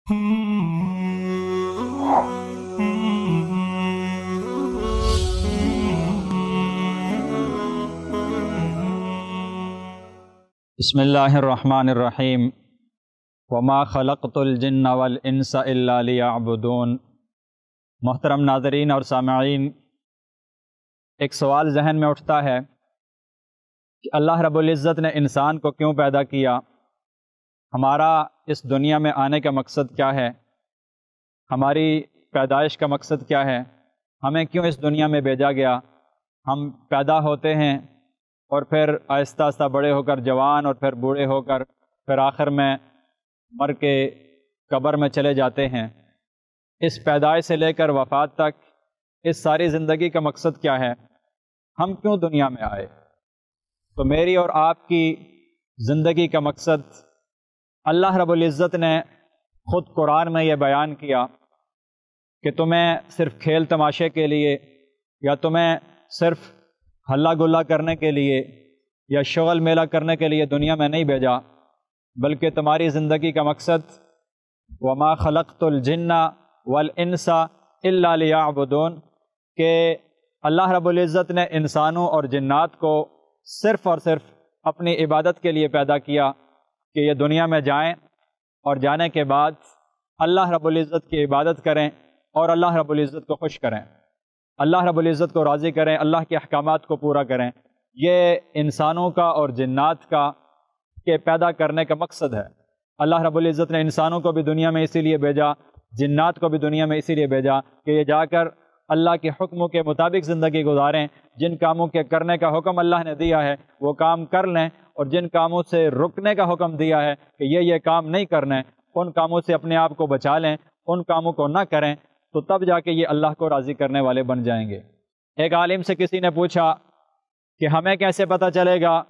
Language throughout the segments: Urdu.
بسم اللہ الرحمن الرحیم وما خلقت الجن والانس الا لیعبدون۔ محترم ناظرین اور سامعین، ایک سوال ذہن میں اٹھتا ہے کہ اللہ رب العزت نے انسان کو کیوں پیدا کیا؟ ہمارا اس دنیا میں آنے کا مقصد کیا ہے؟ ہماری پیدائش کا مقصد کیا ہے؟ ہمیں کیوں اس دنیا میں بھیجا گیا؟ ہم پیدا ہوتے ہیں اور پھر آہستہ آہستہ بڑے ہو کر جوان اور پھر بوڑھے ہو کر پھر آخر میں مر کے قبر میں چلے جاتے ہیں۔ اس پیدائش سے لے کر وفات تک اس ساری زندگی کا مقصد کیا ہے؟ ہم کیوں دنیا میں آئے؟ تو میری اور آپ کی زندگی کا مقصد اللہ رب العزت نے خود قرآن میں یہ بیان کیا کہ تمہیں صرف کھیل تماشے کے لیے یا تمہیں صرف ہلا گلا کرنے کے لیے یا شغل میلہ کرنے کے لیے دنیا میں نہیں بھیجا، بلکہ تمہاری زندگی کا مقصد وما خلقت الجن والانس الا لیعبدون، کہ اللہ رب العزت نے انسانوں اور جنات کو صرف اور صرف اپنی عبادت کے لیے پیدا کیا کہ یہ دنیا میں جائیں اور جانے کے بعد اللہ رب العزت کی عبادت کریں اور اللہ رب العزت کو خوش کریں، اللہ رب العزت کو راضی کریں، اللہ کے احکامات کو پورا کریں۔ یہ انسانوں کا اور جنات کا کے پیدا کرنے کا مقصد ہے۔ اللہ رب العزت نے انسانوں کو بھی دنیا میں اسی لیے بھیجا، جنات کو بھی دنیا میں اسی لیے بھیجا کہ یہ جا کر اللہ کے حکموں کے مطابق زندگی گزاریں، جن کاموں کے کرنے کا حکم اللہ نے دیا ہے وہ کام کر لیں، اور جن کاموں سے رکنے کا حکم دیا ہے کہ یہ کام نہیں کرنے، ان کاموں سے اپنے آپ کو بچا لیں، ان کاموں کو نہ کریں، تو تب جا کے یہ اللہ کو راضی کرنے والے بن جائیں گے۔ ایک عالم سے کسی نے پوچھا کہ ہمیں کیسے پتہ چلے گا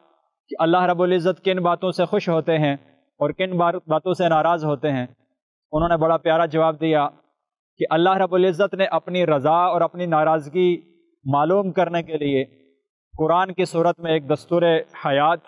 کہ اللہ رب العزت کن باتوں سے خوش ہوتے ہیں اور کن باتوں سے ناراض ہوتے ہیں؟ انہوں نے بڑا پیارا جواب دیا کہ اللہ رب العزت نے اپنی رضا اور اپنی ناراضگی معلوم کرنے کے لیے قرآن کی صورت میں ایک دستور حیات،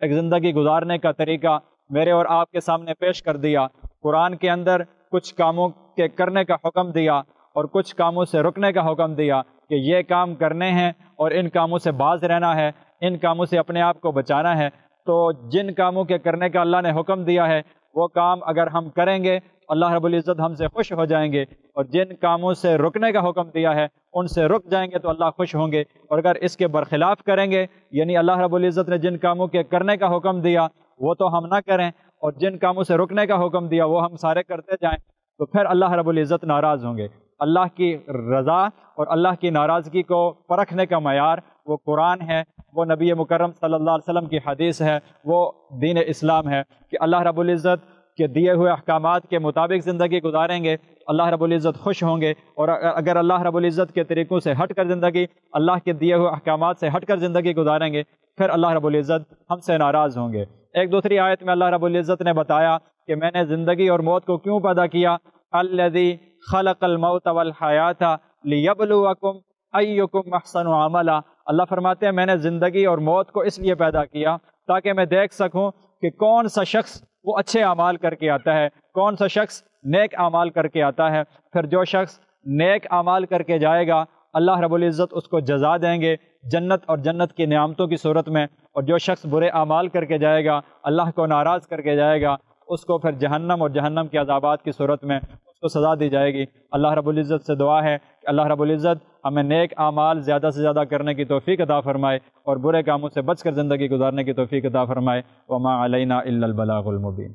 ایک زندگی گزارنے کا طریقہ میرے اور آپ کے سامنے پیش کر دیا۔ قرآن کے اندر کچھ کاموں کے کرنے کا حکم دیا اور کچھ کاموں سے رکنے کا حکم دیا کہ یہ کام کرنے ہیں اور ان کاموں سے باز رہنا ہے، ان کاموں سے اپنے آپ کو بچانا ہے۔ تو جن کاموں کے کرنے کا اللہ نے حکم دیا ہے وہ کام اگر ہم کریں گے اللہ رب العزت ہم سے خوش ہو جائیں گے، اور جن کاموں سے رکنے کا حکم دیا ہے ان سے رک جائیں گے تو اللہ خوش ہوں گے، اور اگر اس کے برخلاف کریں گے، یعنی اللہ رب العزت نے جن کاموں کے کرنے کا حکم دیا وہ تو ہم نہ کریں اور جن کاموں سے رکنے کا حکم دیا وہ ہم سارے کرتے جائیں، تو پھر اللہ رب العزت ناراض ہوں گے۔ اللہ کی رضا اور اللہ کی ناراضگی کو پرکھنے کا معیار وہ قرآن ہے، وہ نبی مکرم صلی اللہ علیہ وسلم کی حدیث ہے، وہ دین اسلام ہے کہ اللہ رب العزت کے دیے ہوئے احکامات کے مطابق زندگی گزاریں گے اللہ رب العزت خوش ہوں گے، اور اگر اللہ رب العزت کے طریقوں سے ہٹ کر زندگی، اللہ کے دیے ہوئے احکامات سے ہٹ کر زندگی گزاریں گے، پھر اللہ رب العزت ہم سے ناراض ہوں گے۔ ایک دوسری آیت میں اللہ رب العزت نے بتایا کہ میں نے زندگی اور موت کو کیوں پیدا کیا، الذی خلق الموت والحیات لیبلوکم ایکم احسن عملا۔ اللہ فرماتے ہیں میں نے زندگی اور موت کو اس لیے پیدا کیا تاکہ میں دیکھ سکوں کہ کون سا شخص وہ اچھے اعمال کر کے آتا ہے، کون سا شخص نیک اعمال کر کے آتا ہے۔ پھر جو شخص نیک اعمال کر کے جائے گا اللہ رب العزت اس کو جزا دیں گے جنت اور جنت کی نعمتوں کی صورت میں، اور جو شخص برے اعمال کر کے جائے گا اللہ کو ناراض کر کے جائے گا اس کو پھر جہنم اور جہنم کے عذابات کی صورت میں اس کو سزا دی جائے گی۔ اللہ رب العزت سے دعا ہے کہ اللہ رب العزت ہمیں نیک اعمال زیادہ سے زیادہ کرنے کی توفیق عطا فرمائے اور برے کاموں سے بچ کر زندگی گزارنے کی توفیق عطا فرمائے۔ وما علینا الا البلاغ المبین۔